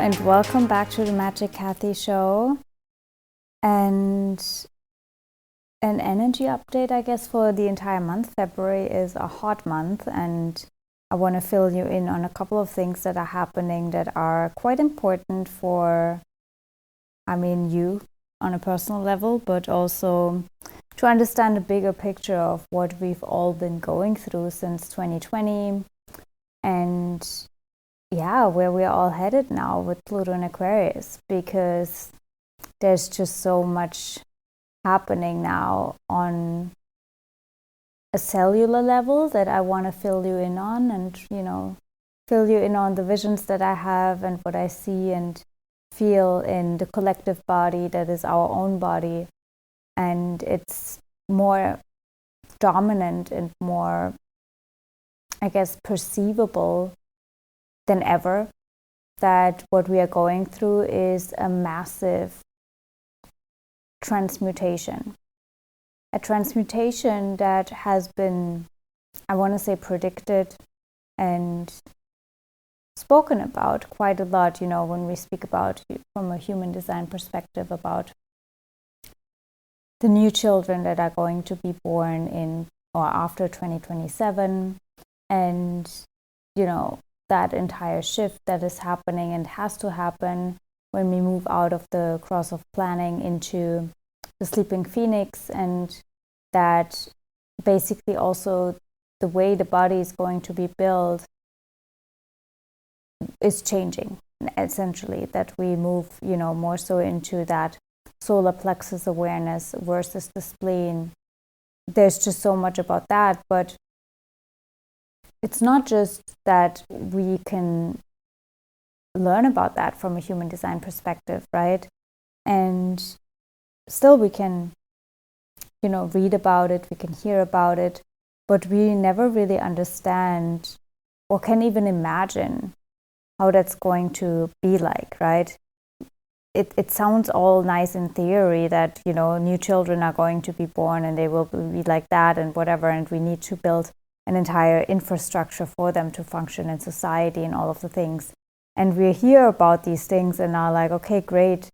and welcome back to the Magic Kathi show, and an energy update, I guess, for the entire month. February is a hot month, and I want to fill you in on a couple of things that are happening that are quite important for, you on a personal level, but also to understand the bigger picture of what we've all been going through since 2020, and where we're all headed now with Pluto and Aquarius, because there's just so much happening now on a cellular level that I want to fill you in on, and fill you in on the visions that I have and what I see and feel in the collective body that is our own body. And it's more dominant and more, I guess, perceivable than ever that what we are going through is a massive transmutation. A transmutation that has been, I want to say, predicted and spoken about quite a lot, when we speak about, from a human design perspective, about the new children that are going to be born in or after 2027, and that entire shift that is happening and has to happen when we move out of the cross of planning into the sleeping phoenix, and that basically also the way the body is going to be built is changing, essentially, that we move more so into that solar plexus awareness versus the spleen. There's just so much about that, but it's not just that we can learn about that from a human design perspective, right? And still we can, read about it, we can hear about it, but we never really understand or can even imagine how that's going to be like, right? It sounds all nice in theory that, new children are going to be born and they will be like that and whatever, and we need to build an entire infrastructure for them to function in society and all of the things. And we hear about these things and are like, okay, great.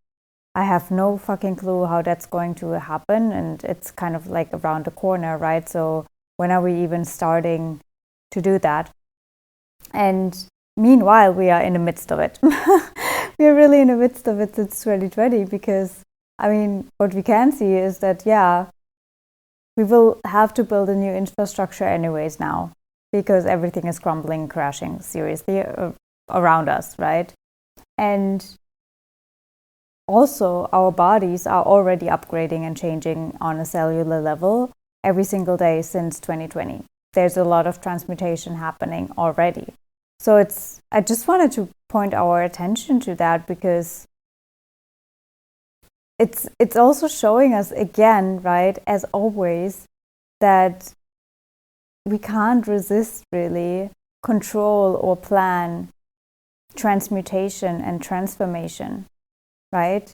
I have no fucking clue how that's going to happen. And it's kind of like around the corner, right? So when are we even starting to do that? And meanwhile, we are in the midst of it. We are really in the midst of it since 2020, because, what we can see is that, we will have to build a new infrastructure anyways now, because everything is crumbling and crashing seriously around us, right? And also our bodies are already upgrading and changing on a cellular level every single day since 2020. There's a lot of transmutation happening already. So I just wanted to point our attention to that, because it's also showing us again, right, as always, that we can't resist really control or plan transmutation and transformation, right?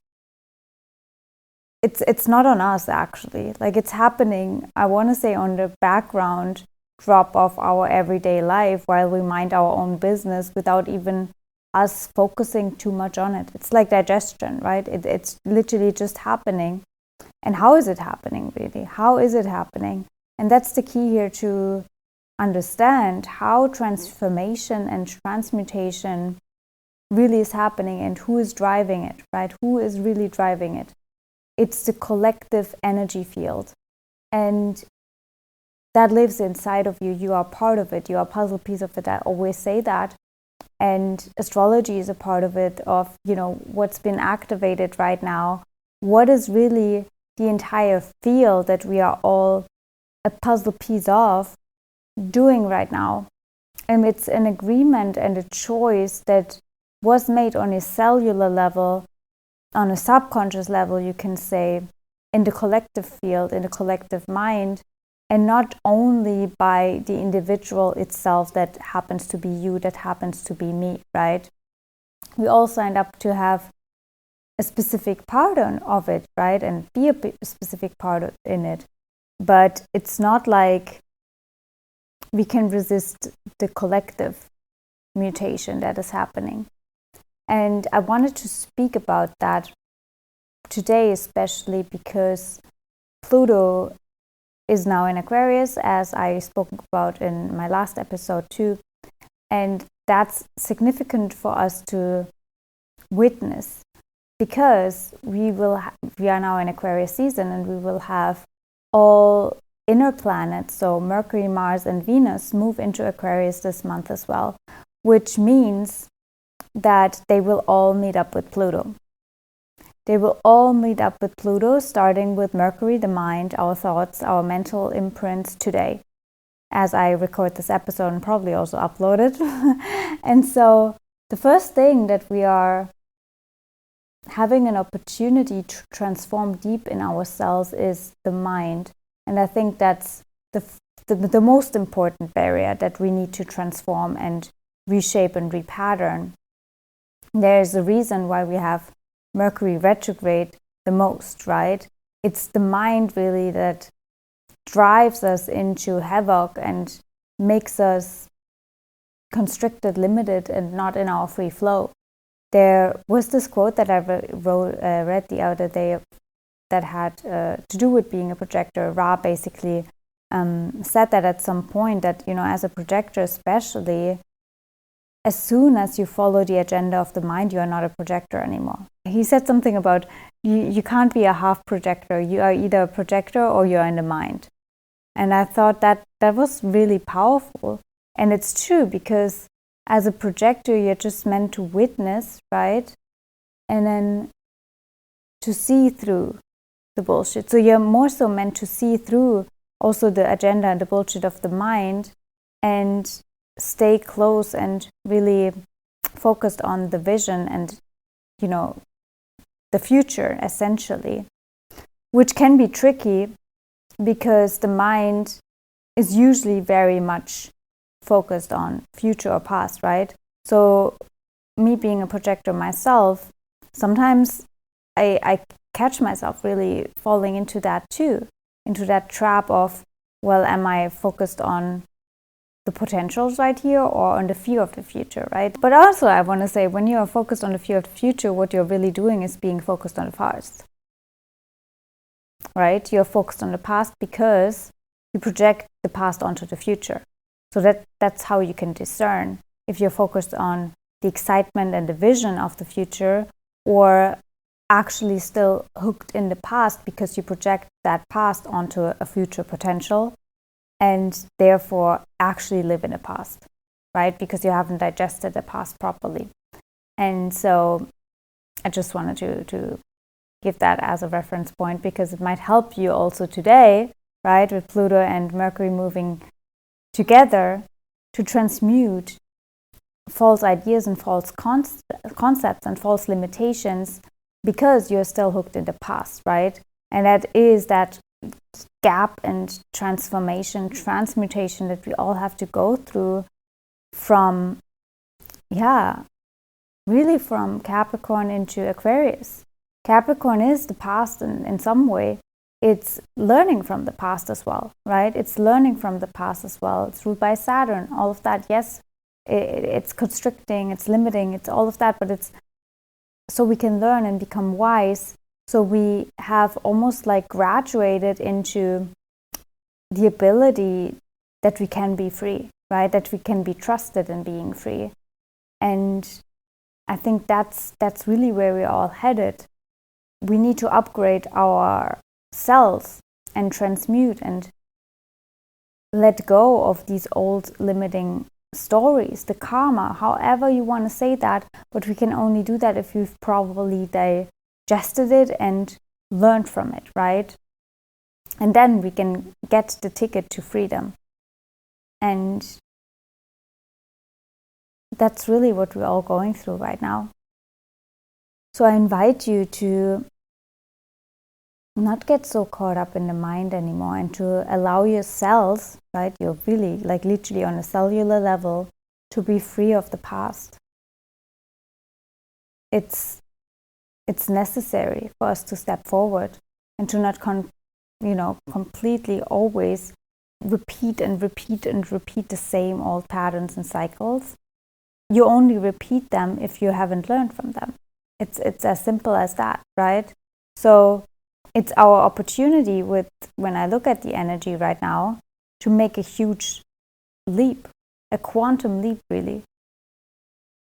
It's not on us, actually. Like, it's happening, I want to say, on the background drop of our everyday life while we mind our own business without even us focusing too much on it. It's like digestion, right? It's literally just happening. And how is it happening, really? How is it happening? And that's the key here, to understand how transformation and transmutation really is happening and who is driving it, right? Who is really driving it? It's the collective energy field. And that lives inside of you. You are part of it. You are a puzzle piece of it. I always say that. And astrology is a part of it, of, what's been activated right now. What is really the entire field that we are all a puzzle piece of doing right now? And it's an agreement and a choice that was made on a cellular level, on a subconscious level, you can say, in the collective field, in the collective mind, and not only by the individual itself that happens to be you, that happens to be me, right? We all signed up to have a specific part of it, right? And be a specific part in it. But it's not like we can resist the collective mutation that is happening. And I wanted to speak about that today, especially because Pluto is now in Aquarius, as I spoke about in my last episode too. And that's significant for us to witness, because we are now in Aquarius season, and we will have all inner planets, so Mercury, Mars, and Venus, move into Aquarius this month as well, which means that they will all meet up with Pluto. They will all meet up with Pluto, starting with Mercury, the mind, our thoughts, our mental imprints today, as I record this episode and probably also upload it. And so the first thing that we are having an opportunity to transform deep in ourselves is the mind. And I think that's the most important barrier that we need to transform and reshape and repattern. There is a reason why we have Mercury retrograde the most, right? It's the mind really that drives us into havoc and makes us constricted, limited, and not in our free flow. There was this quote that I read the other day that had to do with being a projector. Ra basically said that at some point that, as a projector especially, as soon as you follow the agenda of the mind, you are not a projector anymore. He said something about you can't be a half projector. You are either a projector or you are in the mind. And I thought that was really powerful. And it's true, because as a projector, you're just meant to witness, right? And then to see through the bullshit. So you're more so meant to see through also the agenda and the bullshit of the mind, and stay close and really focused on the vision and, the future, essentially, which can be tricky because the mind is usually very much focused on future or past, right? So me being a projector myself, sometimes I catch myself really falling into that too, into that trap of, well, am I focused on the potentials right here or on the fear of the future, right? But also I want to say, when you are focused on the fear of the future, what you're really doing is being focused on the past, right? You're focused on the past because you project the past onto the future. So that's how you can discern if you're focused on the excitement and the vision of the future, or actually still hooked in the past because you project that past onto a future potential and therefore actually live in the past, right? Because you haven't digested the past properly. And so I just wanted to give that as a reference point, because it might help you also today, right, with Pluto and Mercury moving together, to transmute false ideas and false concepts and false limitations, because you're still hooked in the past, right? And that is that gap and transmutation that we all have to go through from Capricorn into Aquarius. Capricorn is the past in some way. It's learning from the past as well, right? It's learning from the past as well. It's ruled by Saturn, all of that. Yes, it's constricting, it's limiting, it's all of that, but it's so we can learn and become wise. So we have almost like graduated into the ability that we can be free, right? That we can be trusted in being free. And I think that's really where we're all headed. We need to upgrade our cells and transmute and let go of these old limiting stories, the karma, however you want to say that, but we can only do that if we've probably digested it and learned from it, right? And then we can get the ticket to freedom. And that's really what we're all going through right now. So I invite you to not get so caught up in the mind anymore, and to allow your cells, right? You're really like literally on a cellular level, to be free of the past. It's necessary for us to step forward and to not completely always repeat the same old patterns and cycles, you only repeat them if you haven't learned from them. It's as simple as that, right? So it's our opportunity when I look at the energy right now, to make a huge leap, a quantum leap really,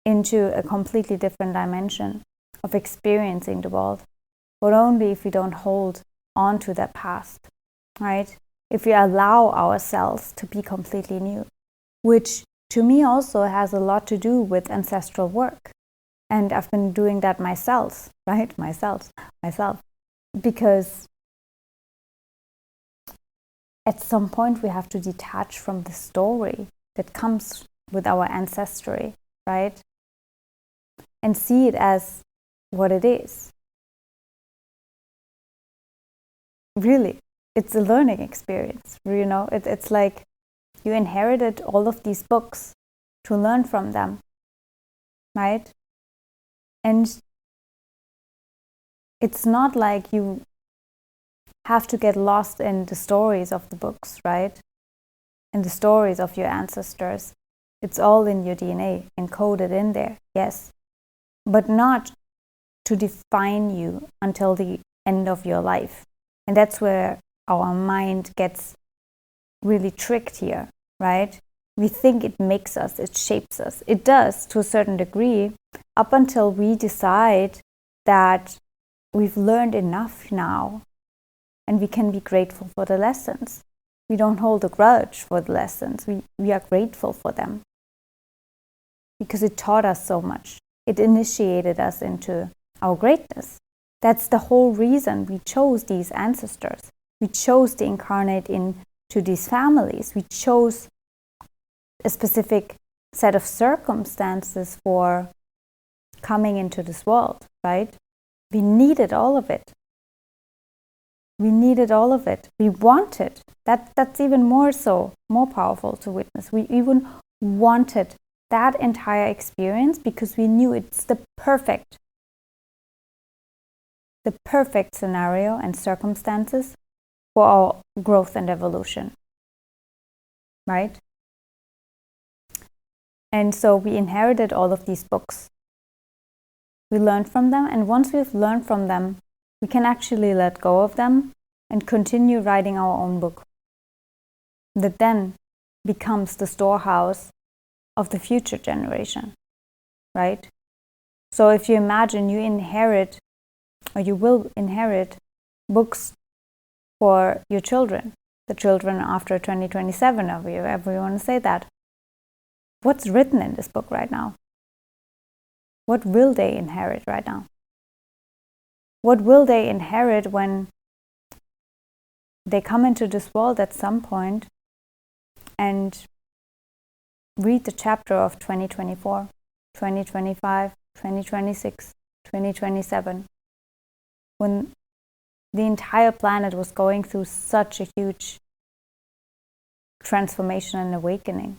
into a completely different dimension of experiencing the world. But only if we don't hold on to that past, right? If we allow ourselves to be completely new, which to me also has a lot to do with ancestral work. And I've been doing that myself, right? Myself. Because at some point we have to detach from the story that comes with our ancestry, right? And see it as what it is. Really, it's a learning experience, you know? It's like you inherited all of these books to learn from them, right? And it's not like you have to get lost in the stories of the books, right? In the stories of your ancestors. It's all in your DNA, encoded in there, yes. But not to define you until the end of your life. And that's where our mind gets really tricked here, right? We think it makes us, it shapes us. It does to a certain degree, up until we decide that we've learned enough now and we can be grateful for the lessons. We don't hold a grudge for the lessons. We are grateful for them because it taught us so much. It initiated us into our greatness. That's the whole reason we chose these ancestors. We chose to incarnate into these families. We chose a specific set of circumstances for coming into this world, right? We needed all of it. We needed all of it. We wanted. That's even more so, more powerful to witness. We even wanted that entire experience because we knew it's the perfect scenario and circumstances for our growth and evolution, right? And so we inherited all of these books. We learned from them, and once we've learned from them, we can actually let go of them and continue writing our own book that then becomes the storehouse of the future generation, right? So if you imagine you inherit, or you will inherit, books for your children, the children after 2027, or however you want to say that, what's written in this book right now? What will they inherit right now? What will they inherit when they come into this world at some point and read the chapter of 2024, 2025, 2026, 2027, when the entire planet was going through such a huge transformation and awakening?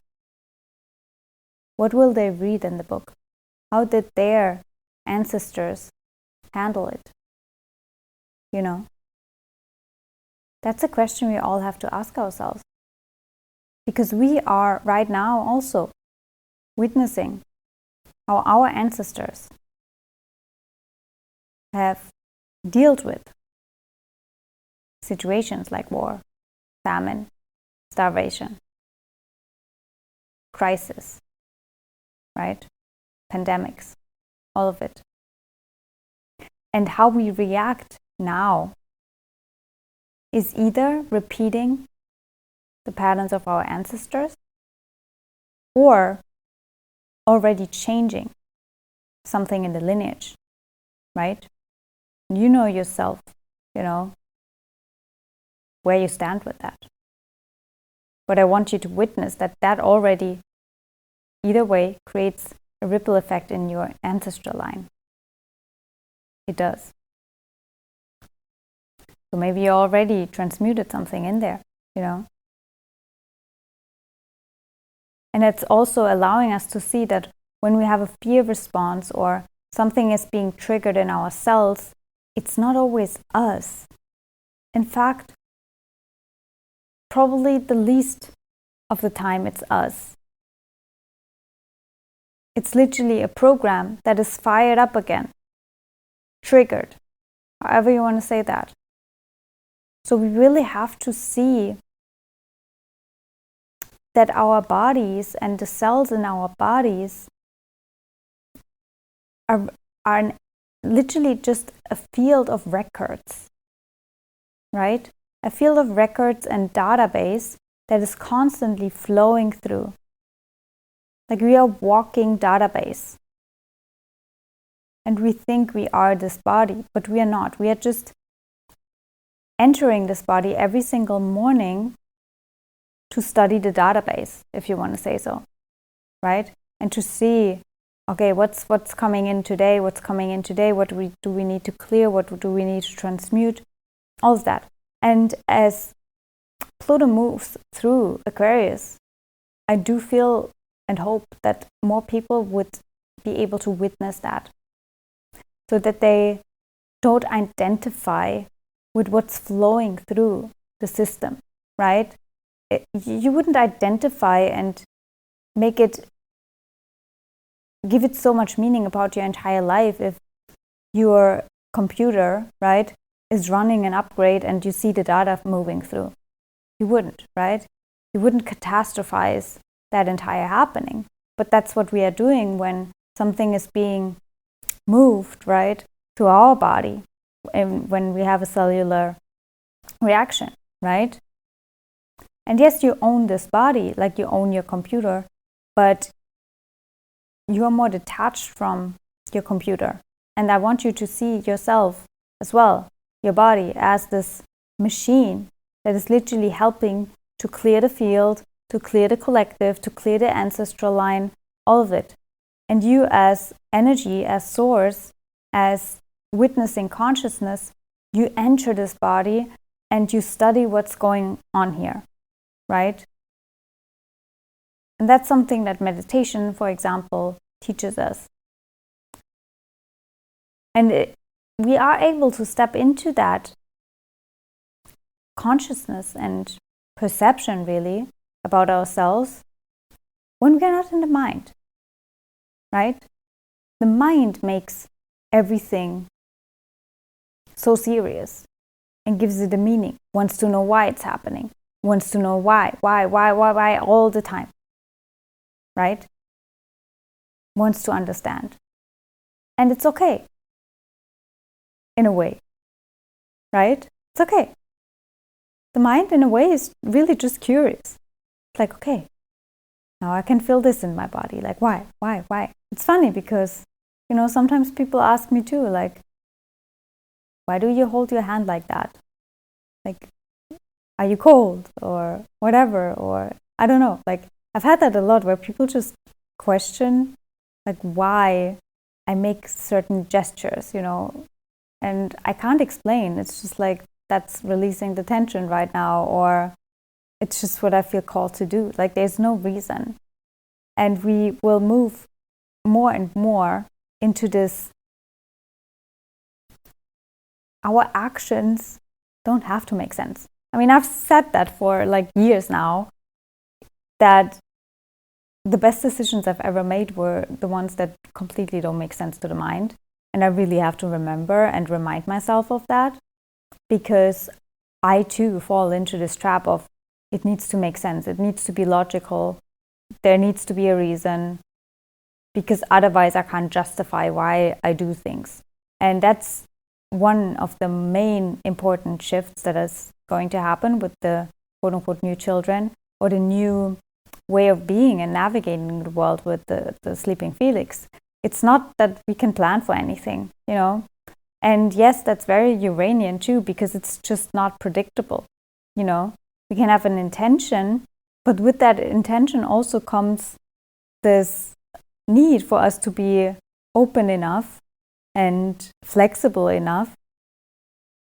What will they read in the book? How did their ancestors handle it? You know? That's a question we all have to ask ourselves. Because we are right now also witnessing how our ancestors have dealt with situations like war, famine, starvation, crisis, right? Pandemics, all of it. And how we react now is either repeating the patterns of our ancestors or already changing something in the lineage, right? You know yourself, you know, where you stand with that. But I want you to witness that already, either way, creates a ripple effect in your ancestral line. It does. So maybe you already transmuted something in there, you know. And it's also allowing us to see that when we have a fear response or something is being triggered in our cells, it's not always us. In fact, probably the least of the time it's us. It's literally a program that is fired up again, triggered, however you want to say that. So we really have to see that our bodies and the cells in our bodies are literally just a field of records, right? A field of records and database that is constantly flowing through. Like we are walking database. And we think we are this body, but we are not. We are just entering this body every single morning to study the database, if you want to say so, right? And to see, okay, what's coming in today, what do we need to clear, what do we need to transmute, all of that. And as Pluto moves through Aquarius, I do feel and hope that more people would be able to witness that, so that they don't identify with what's flowing through the system, right? You wouldn't identify and give it so much meaning about your entire life if your computer, right, is running an upgrade and you see the data moving through. You wouldn't, right? You wouldn't catastrophize that entire happening. But that's what we are doing when something is being moved, right, to our body, and when we have a cellular reaction, right? And yes, you own this body, like you own your computer, but you are more detached from your computer. And I want you to see yourself as well, your body, as this machine that is literally helping to clear the field, to clear the collective, to clear the ancestral line, all of it. And you as energy, as source, as witnessing consciousness, you enter this body and you study what's going on here, right? And that's something that meditation, for example, teaches us. And we are able to step into that consciousness and perception, really, about ourselves when we're not in the mind, right? The mind makes everything so serious and gives it a meaning, wants to know why it's happening, wants to know why all the time, right? Wants to understand. And it's okay, in a way, right? It's okay. The mind, in a way, is really just curious. It's like, okay, now I can feel this in my body. Like, why? It's funny because, sometimes people ask me too, like, why do you hold your hand like that? Like, are you cold or whatever? Or I don't know. Like, I've had that a lot where people just question, like, why I make certain gestures, and I can't explain. It's just like, that's releasing the tension right now, or it's just what I feel called to do. Like, there's no reason. And we will move more and more into this. Our actions don't have to make sense. I mean, I've said that for like years now, that the best decisions I've ever made were the ones that completely don't make sense to the mind. And I really have to remember and remind myself of that, because I too fall into this trap of, it needs to make sense. It needs to be logical. There needs to be a reason, because otherwise I can't justify why I do things. And that's one of the main important shifts that is going to happen with the quote-unquote new children, or the new way of being and navigating the world with the sleeping Felix. It's not that we can plan for anything, And yes, that's very Uranian too, because it's just not predictable, We can have an intention, but with that intention also comes this need for us to be open enough and flexible enough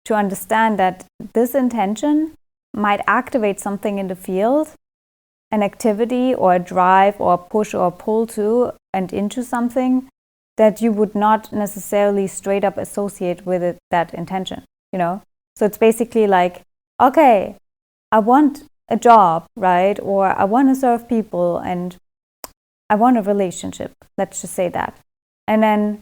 to understand that this intention might activate something in the field, an activity or a drive or a push or a pull to and into something that you would not necessarily straight up associate with it, that intention, So it's basically like, okay, I want a job, right? Or I want to serve people, and I want a relationship. Let's just say that. And then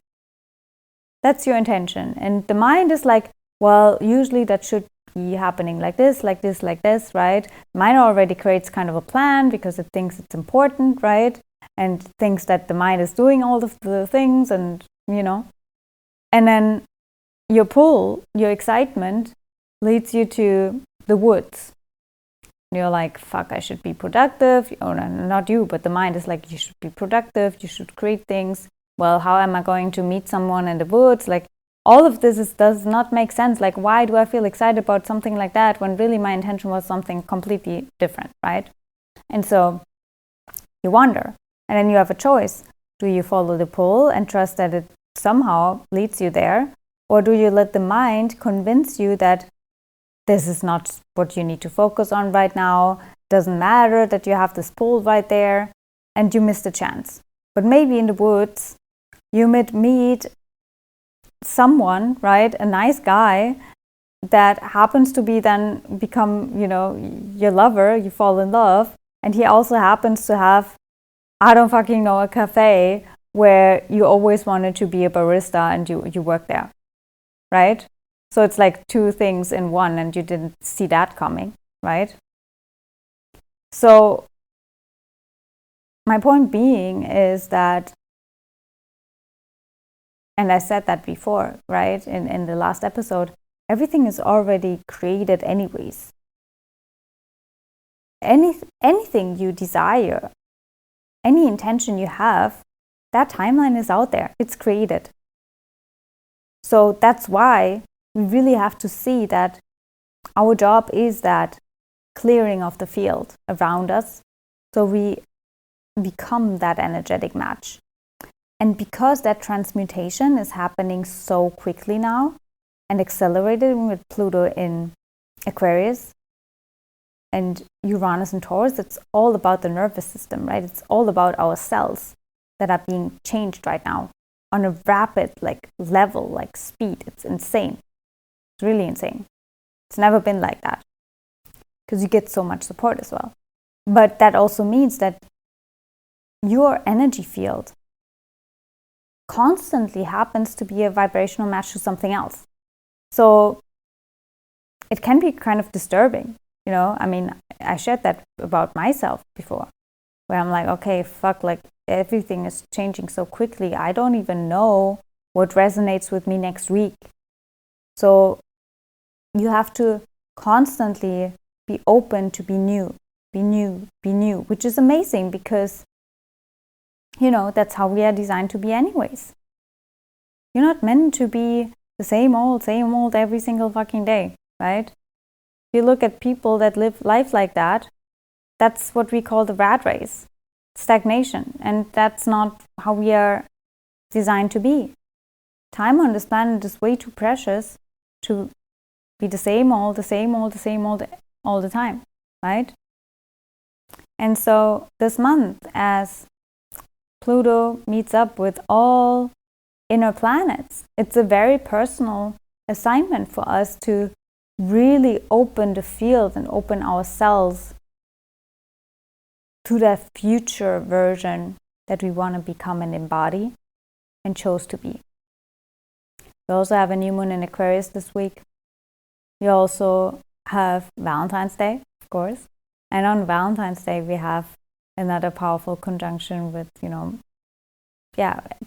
that's your intention. And the mind is like, well, usually that should be happening like this, like this, like this, right? The mind already creates kind of a plan because it thinks it's important, right? And thinks that the mind is doing all of the things, and and then your pull, your excitement leads you to the woods. You're like, fuck, I should be productive. Oh, no, not you, but the mind is like, you should be productive, you should create things. Well, how am I going to meet someone in the woods? Like, all of this does not make sense. Like, why do I feel excited about something like that when really my intention was something completely different, right? And so you wonder, and then you have a choice. Do you follow the pull and trust that it somehow leads you there? Or do you let the mind convince you that this is not what you need to focus on right now? Doesn't matter that you have this pull right there, and you missed a chance. But maybe in the woods, you might meet someone, right? A nice guy that happens to be then become, your lover, you fall in love. And he also happens to have, I don't fucking know, a cafe where you always wanted to be a barista and you work there, right? So it's like two things in one, and you didn't see that coming, right? So my point being is that, and I said that before, right, in the last episode, everything is already created anyways. Anything you desire, any intention you have, that timeline is out there. It's created. So that's why we really have to see that our job is that clearing of the field around us, so we become that energetic match. And because that transmutation is happening so quickly now and accelerated with Pluto in Aquarius and Uranus in Taurus, it's all about the nervous system, right? It's all about our cells that are being changed right now on a rapid level, speed. It's insane. It's really insane. It's never been like that because you get so much support as well. But that also means that your energy field constantly happens to be a vibrational match to something else. So it can be kind of disturbing, I mean, I shared that about myself before, where I'm like, okay, fuck, everything is changing so quickly. I don't even know what resonates with me next week. So you have to constantly be open to be new, which is amazing because that's how we are designed to be anyways. You're not meant to be the same old every single fucking day, right? If you look at people that live life like that, that's what we call the rat race, stagnation. And that's not how we are designed to be. Time on this planet is way too precious to be the same old all the time, right? And so this month, as Pluto meets up with all inner planets, it's a very personal assignment for us to really open the field and open ourselves to that future version that we want to become and embody and chose to be. We also have a new moon in Aquarius this week. We also have Valentine's Day, of course. And on Valentine's Day, we have another powerful conjunction with,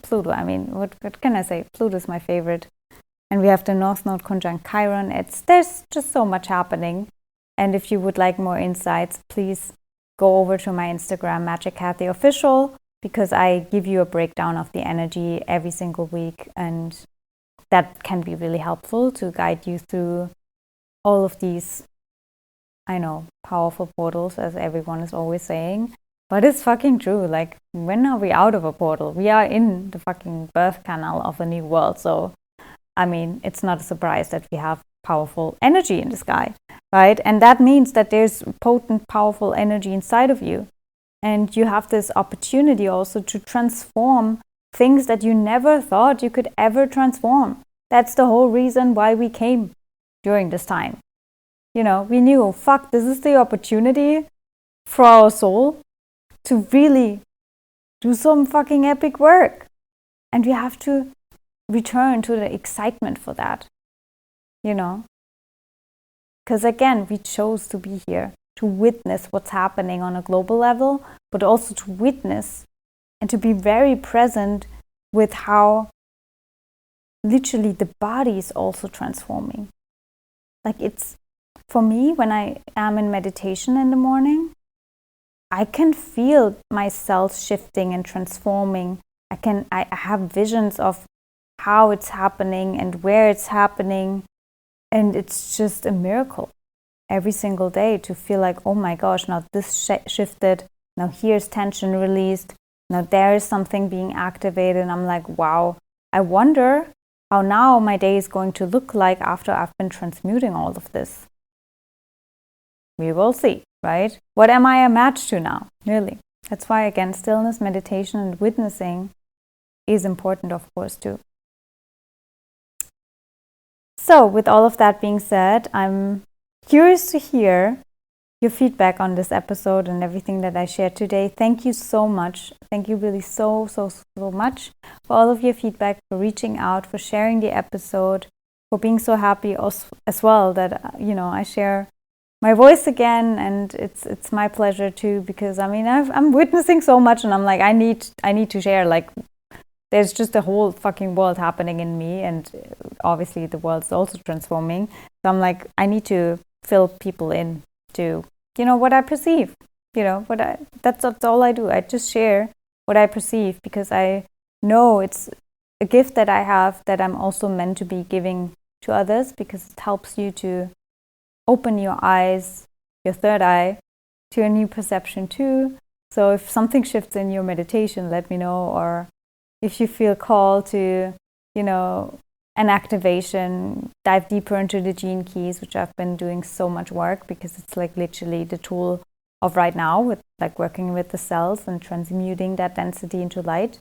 Pluto. I mean, what can I say? Pluto is my favorite. And we have the North Node conjunct Chiron. There's just so much happening. And if you would like more insights, please go over to my Instagram, Magic Kathi Official, because I give you a breakdown of the energy every single week. And that can be really helpful to guide you through all of these, powerful portals, as everyone is always saying. But it's fucking true. When are we out of a portal? We are in the fucking birth canal of a new world. So, it's not a surprise that we have powerful energy in the sky, right? And that means that there's potent, powerful energy inside of you. And you have this opportunity also to transform things that you never thought you could ever transform. That's the whole reason why we came during this time. We knew, fuck, this is the opportunity for our soul to really do some fucking epic work. And we have to return to the excitement for that, you know? Because again, we chose to be here to witness what's happening on a global level, but also to witness and to be very present with how literally the body is also transforming. Like, it's, for me, when I am in meditation in the morning, I can feel my cells shifting and transforming. I have visions of how it's happening and where it's happening. And it's just a miracle every single day to feel like, oh my gosh, now this shifted. Now here's tension released. Now there is something being activated. And I'm like, wow, I wonder how now my day is going to look like after I've been transmuting all of this. We will see, right? What am I a match to now? Really. That's why, again, stillness, meditation, and witnessing is important, of course, too. So, with all of that being said, I'm curious to hear your feedback on this episode and everything that I shared today. Thank you so much. Thank you really so much for all of your feedback, for reaching out, for sharing the episode, for being so happy as well that, you know, I share my voice again, and it's my pleasure too, because I mean I'm witnessing so much, and I'm like, I need to share. Like, there's just a whole fucking world happening in me, and obviously the world's also transforming. So I'm like, I need to fill people in to, you know, what I perceive. You know, that's all I do. I just share what I perceive, because I know it's a gift that I have that I'm also meant to be giving to others, because it helps you to open your eyes, your third eye, to a new perception too. So if something shifts in your meditation, let me know. Or if you feel called to, you know, an activation, dive deeper into the gene keys, which I've been doing so much work, because it's like literally the tool of right now, with like working with the cells and transmuting that density into light.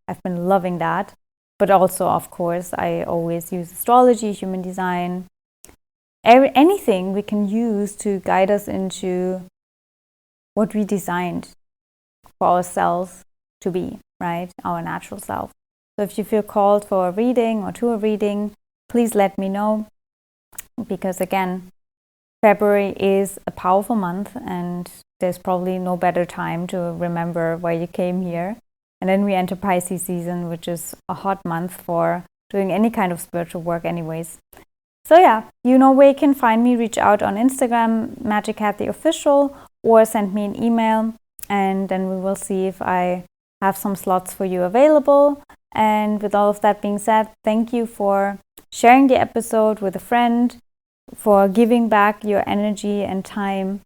I've been loving that. But also, of course, I always use astrology, human design, anything we can use to guide us into what we designed for ourselves to be, right? Our natural self. So if you feel called for a reading or to a reading, please let me know, because again, February is a powerful month, and there's probably no better time to remember why you came here. And then we enter Pisces season, which is a hot month for doing any kind of spiritual work anyways. So yeah, you know where you can find me. Reach out on Instagram, Magic Kathi Official, or send me an email, and then we will see if I have some slots for you available. And with all of that being said, thank you for sharing the episode with a friend, for giving back your energy and time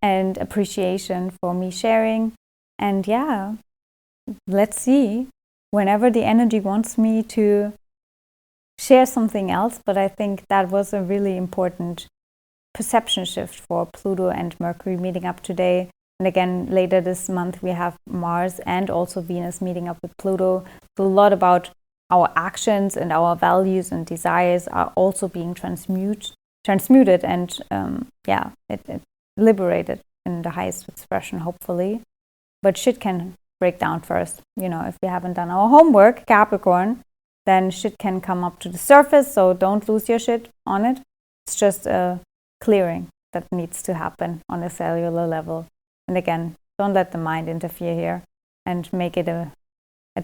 and appreciation for me sharing. And yeah, let's see, whenever the energy wants me to share something else. But I think that was a really important perception shift for Pluto and Mercury meeting up today. And again, later this month, we have Mars and also Venus meeting up with Pluto. So a lot about our actions and our values and desires are also being transmuted and it liberated in the highest expression, hopefully. But shit can break down first. You know, if we haven't done our homework, Capricorn, then shit can come up to the surface. So don't lose your shit on it. It's just a clearing that needs to happen on a cellular level. And again, don't let the mind interfere here and make it a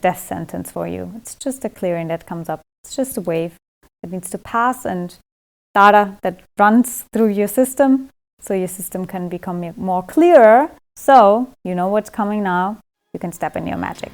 death sentence for you. It's just a clearing that comes up. It's just a wave that needs to pass, and data that runs through your system, so your system can become more clearer. So you know what's coming now. You can step in your magic.